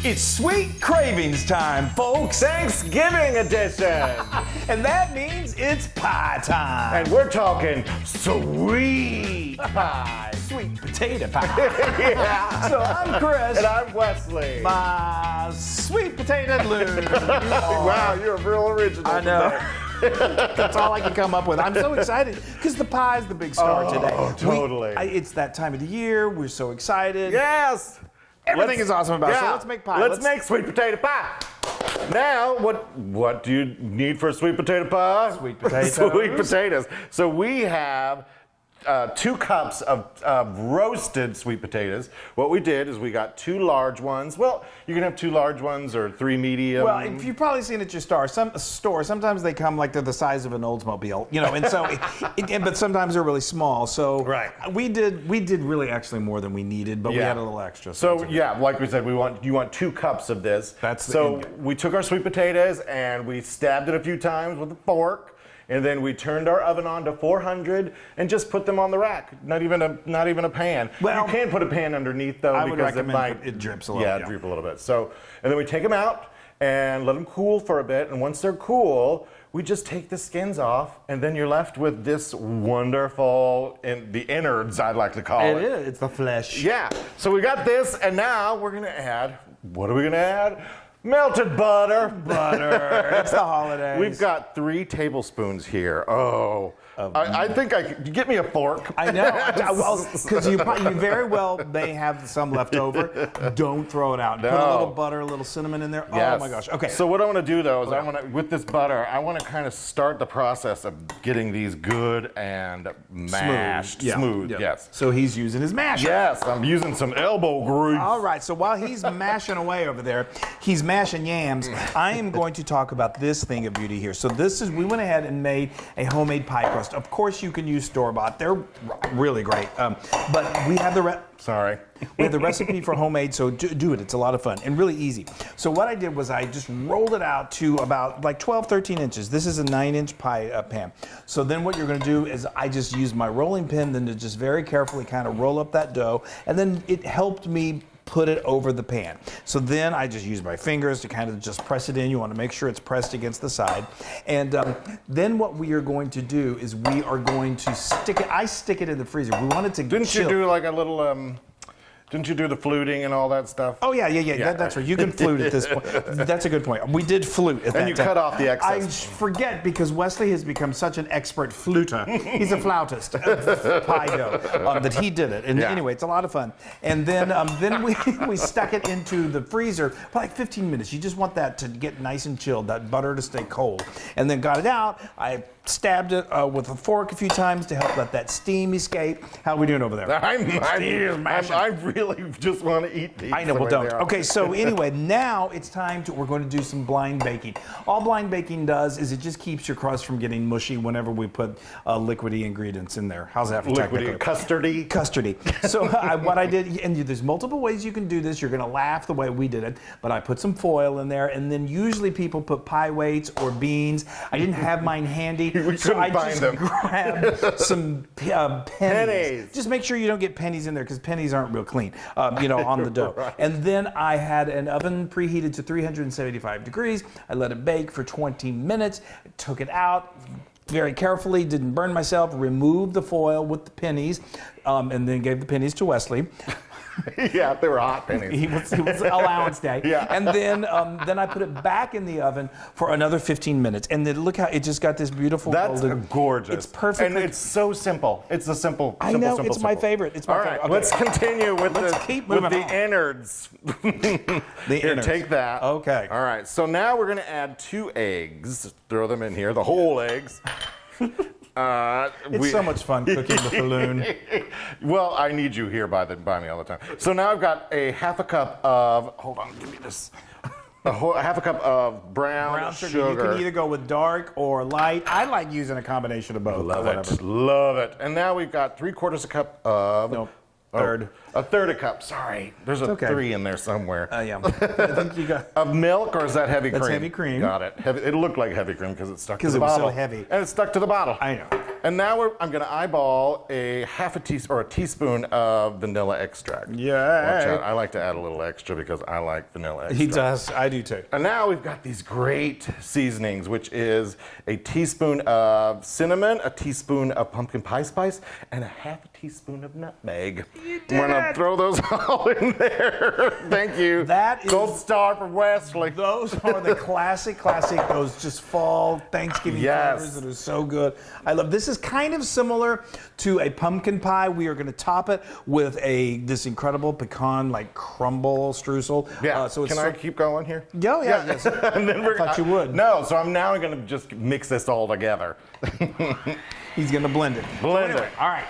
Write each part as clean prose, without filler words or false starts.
It's Sweet Cravings time, folks. Thanksgiving edition. And that means it's pie time. And we're talking sweet pie. Sweet potato pie. Yeah. So I'm Chris. And I'm Wesley. My sweet potato Loon. Wow, you're real original. I know. That's all I can come up with. I'm so excited because the pie's the big star today. Oh, totally. It's that time of the year. We're so excited. Yes. Everything is awesome about it. So let's make pie. Let's make sweet potato pie. Now, what do you need for a sweet potato pie? Sweet potatoes. Sweet potatoes. So we have 2 cups of roasted sweet potatoes. What we did is we got 2 large ones. Well, you can have 2 large ones or 3 medium. Well, if you've probably seen it at your store, sometimes they come like they're the size of an Oldsmobile, you know, and so, but sometimes they're really small. So right. we did really actually more than we needed, but we had a little extra. So yeah, like we said, you want 2 cups of this. So we took our sweet potatoes and we stabbed it a few times with a fork. And then we turned our oven on to 400 and just put them on the rack. Not even a pan. Well, you can put a pan underneath though, I would because recommend it drips a little. Yeah, drip a little bit. So, and then we take them out and let them cool for a bit. And once they're cool, we just take the skins off, and then you're left with this wonderful, the innards, I'd like to call it. It is. It's the flesh. Yeah. So we got this, and now we're gonna add. What are we gonna add? Melted butter. Butter. It's the holidays. We've got 3 tablespoons here. Oh. I think I could get me a fork. I know. Well, because you very well may have some left over. Don't throw it out. No. Put a little butter, a little cinnamon in there. Yes. Oh my gosh. Okay. So what I want to do though is with this butter, I want to kind of start the process of getting these good and mashed. Smooth. Yeah. Yes. So he's using his masher. Yes, I'm using some elbow grease. All right, so while he's mashing away over there, he's mashing yams. I am going to talk about this thing of beauty here. So we went ahead and made a homemade pie crust. Of course, you can use store-bought. They're really great. But we have we have the recipe for homemade, so do it. It's a lot of fun and really easy. So what I did was I just rolled it out to about like 12, 13 inches. This is a 9-inch pie pan. So then what you're going to do is I just use my rolling pin then to just very carefully kind of roll up that dough, and then it helped me put it over the pan. So then I just use my fingers to kind of just press it in. You want to make sure it's pressed against the side. And then what we are going to do is we are going to stick it. I stick it in the freezer. We want it to Didn't chill. you do like a little... Didn't you do the fluting and all that stuff? Oh, yeah. That's right. You can flute at this point. That's a good point. We did flute at that time. And you cut off the excess. I forget because Wesley has become such an expert fluter. He's a flautist of pie dough that he did it. And anyway, it's a lot of fun. And then we stuck it into the freezer for like 15 minutes. You just want that to get nice and chilled, that butter to stay cold. And then got it out. I stabbed it with a fork a few times to help let that steam escape. How are we doing over there? I really just want to eat these. I know, well, don't. Okay, so anyway, now it's time we're going to do some blind baking. All blind baking does is it just keeps your crust from getting mushy whenever we put liquidy ingredients in there. How's that for technical? Custardy? Custardy. So what I did, and there's multiple ways you can do this. You're going to laugh the way we did it, but I put some foil in there, and then usually people put pie weights or beans. I didn't have mine handy, so I just grabbed some pennies. Just make sure you don't get pennies in there because pennies aren't real clean. On the dough. Right. And then I had an oven preheated to 375 degrees. I let it bake for 20 minutes, took it out very carefully, didn't burn myself, removed the foil with the pennies, and then gave the pennies to Wesley. Yeah, they were hot pennies. It was allowance day. Yeah. And then I put it back in the oven for another 15 minutes. And then look how it just got this beautiful golden. That's gorgeous. It's perfect. And it's so simple. It's a simple. I know, it's my favorite. It's my favorite. All right, let's continue with the innards. The innards. Take that. Okay. All right, so now we're going to add 2 eggs. Throw them in here, the whole eggs. It's so much fun cooking with the Loon. Well, I need you here by me all the time. So now I've got a half a cup of, hold on, give me this. Half a cup of brown sugar. You can either go with dark or light. I like using a combination of both. Love it. And now we've got 3/4 a cup of... Nope. Third. A third a cup. Sorry. There's a 3 in there somewhere. Yeah. I think you got... Of milk, or is that heavy cream? That's heavy cream. Got it. It looked like heavy cream because it stuck to the bottle. bottle. Because it was so heavy. And it stuck to the bottle. I know. And now I'm going to eyeball a teaspoon of vanilla extract. Yeah. Watch out. I like to add a little extra because I like vanilla extract. He does. I do too. And now we've got these great seasonings, which is a teaspoon of cinnamon, a teaspoon of pumpkin pie spice, and a half a teaspoon of nutmeg. I'm going to throw those all in there. Thank you. That is Gold star from Wesley. Those are the classic, those just fall Thanksgiving flavors that are so good. I love this. Is kind of similar to a pumpkin pie. We are going to top it with this incredible pecan crumble streusel. Yeah. So Can I keep going here? Yeah. Yes. And then I thought you would. No. So I'm now going to just mix this all together. He's going to blend it. Blend it. All right.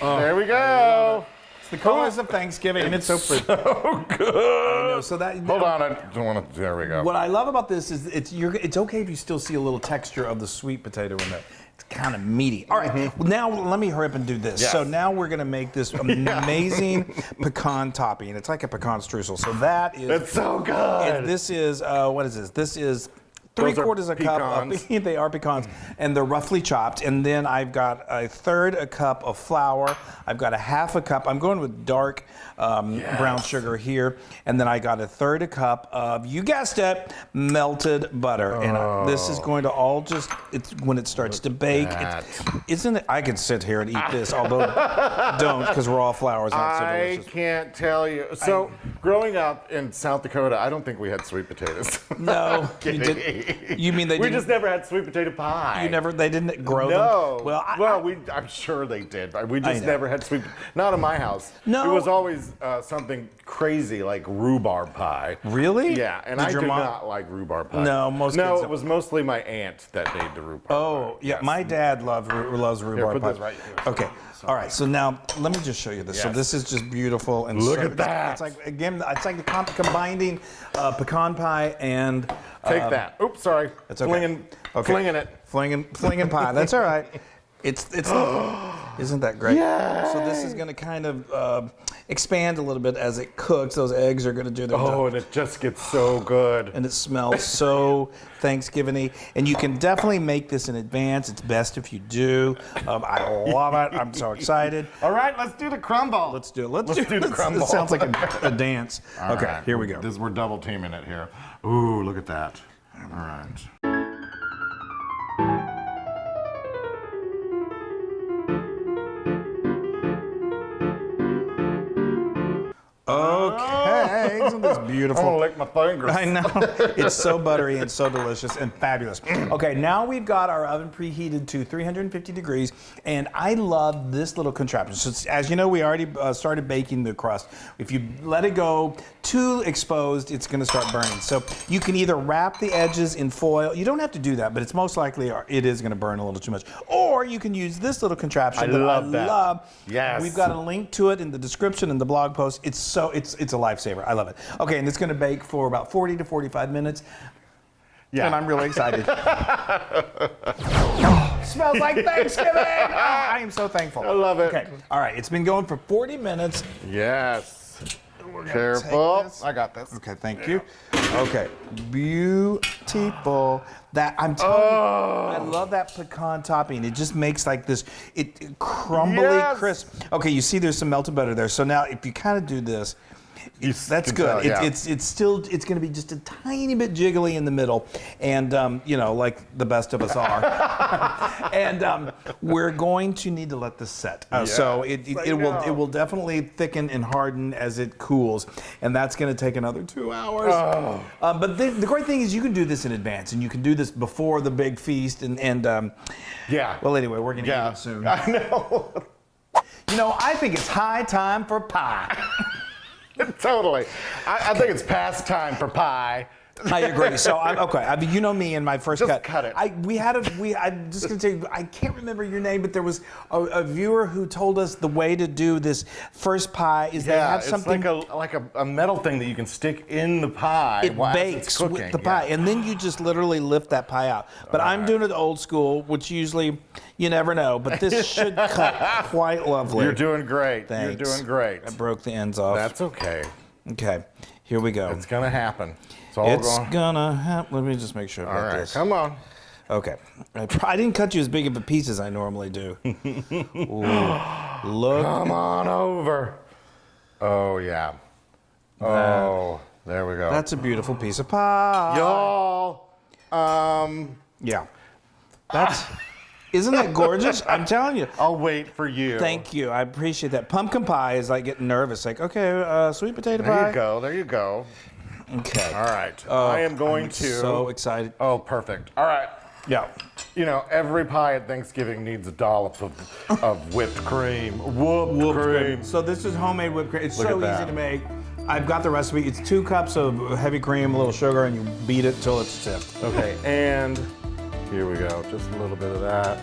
There we go. It's the colors of Thanksgiving, and it's so pretty. So good. I know, so that. Hold on. I don't want to. There we go. What I love about this is it's okay if you still see a little texture of the sweet potato in there. It's kind of meaty. All right, well, now let me hurry up and do this. Yes. So now we're going to make this amazing pecan topping. It's like a pecan streusel. So that is. It's so good. This is, what is this? This is 3/4 a cup of, they are pecans, and they're roughly chopped. And then I've got 1/3 a cup of flour. I've got 1/2 a cup. I'm going with dark brown sugar here. And then I got 1/3 a cup of, you guessed it, melted butter. And this is going to all just, when it starts to bake, isn't it? I could sit here and eat this, although don't, because raw flour is not so delicious. I can't tell you. So growing up in South Dakota, I don't think we had sweet potatoes. No, you did. You mean we just never had sweet potato pie. They didn't grow them? No. I'm sure they did. But we just never had sweet. Not in my house. No. It was always something crazy like rhubarb pie. Really? Yeah, and I did not like rhubarb pie. No, most kids it don't. was mostly my aunt that made the rhubarb pie. Oh, yeah. Yes. My dad loves rhubarb put pie. this right here. Okay. All right. So now let me just show you this. Yes. So this is just beautiful and look at that. It's like the combining pecan pie and. Take that. Oops, sorry. It's okay. Flinging it. Flinging pie. That's all right. It's isn't that great? Yeah. So this is going to kind of expand a little bit as it cooks. Those eggs are going to do their job. Oh, and it just gets so good. And it smells so Thanksgiving-y. And you can definitely make this in advance. It's best if you do. I love it. I'm so excited. All right, let's do the crumble. Let's do it. Let's do the crumble. It sounds like a dance. All okay, right. here we go. We're double teaming it here. Ooh, look at that. All right. Okay, isn't this beautiful? I'm gonna lick my fingers. I know. It's so buttery and so delicious and fabulous. Okay, now we've got our oven preheated to 350 degrees, and I love this little contraption. So as you know, we already started baking the crust. If you let it go too exposed, it's going to start burning. So you can either wrap the edges in foil. You don't have to do that, but it's most likely it is going to burn a little too much. Or you can use this little contraption that I love. Yes. We've got a link to it in the description in the blog post. It's a lifesaver. I love it. Okay, and it's going to bake for about 40 to 45 minutes. Yeah. And I'm really excited. Smells like Thanksgiving. I am so thankful. I love it. Okay. All right. It's been going for 40 minutes. Yes. Careful. I got this. Okay. Thank you. Okay. Beautiful. That I'm telling you, I love that pecan topping. It just makes like this crumbly crisp. Okay. You see, there's some melted butter there. So now, if you kind of do this. That's good. It's going to be just a tiny bit jiggly in the middle, and like the best of us are. And we're going to need to let this set. So it will definitely thicken and harden as it cools, and that's going to take another 2 hours. Oh. But the great thing is you can do this in advance, and you can do this before the big feast. Well, anyway, we're going to eat it soon. I know. I think it's high time for pie. Totally. I think it's past time for pie. I agree. So you know me in my first Just cut it. I'm just going to tell you, I can't remember your name, but there was a viewer who told us the way to do this first pie is they have something. It's like a metal thing that you can stick in the pie. It bakes with the pie, and then you just literally lift that pie out. But I'm doing it old school, which usually you never know. But this should cut quite lovely. You're doing great. Thanks. You're doing great. I broke the ends off. That's okay. Okay, here we go. It's gonna happen. It's gonna happen. Let me just make sure I've got this. Come on. Okay. I didn't cut you as big of a piece as I normally do. Ooh, look. Come on over. Oh, yeah. Oh, there we go. That's a beautiful piece of pie. Y'all. Yeah. Isn't that gorgeous? I'm telling you. I'll wait for you. Thank you. I appreciate that. Pumpkin pie is like getting nervous. Like, okay, sweet potato pie. There you go. There you go. Okay. All right. I am going I'm to. So excited. Oh, perfect. All right. Yeah. You know, every pie at Thanksgiving needs a dollop of whipped cream. Whipped cream. So this is homemade whipped cream. It's Look so at easy that. to make. I've got the recipe. It's 2 cups of heavy cream, a little sugar, and you beat it till it's stiff. Okay, and here we go. Just a little bit of that.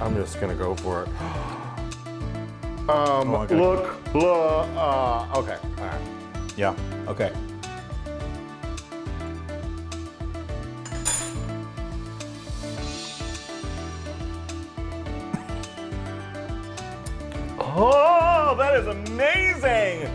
I'm just gonna go for it. Okay. Look. Okay. All right. Yeah. Okay. Oh, that is amazing!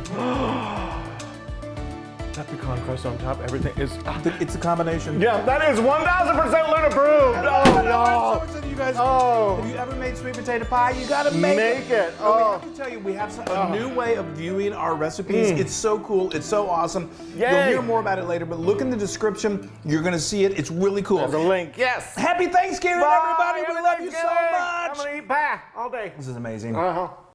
That pecan crust on top, everything is. It's a combination. Yeah, that is 1,000% Loon approved. Oh, y'all. I'm so excited, you guys. Oh. Have you ever made sweet potato pie? You gotta make it. Oh. We have to tell you, we have a new way of viewing our recipes. It's so cool. It's so awesome. Yay. You'll hear more about it later, but look in the description. You're gonna see it. It's really cool. There's a link. Yes. Happy Thanksgiving, Bye. everybody. We love you so much. I'm gonna eat pie all day. This is amazing. Uh-huh.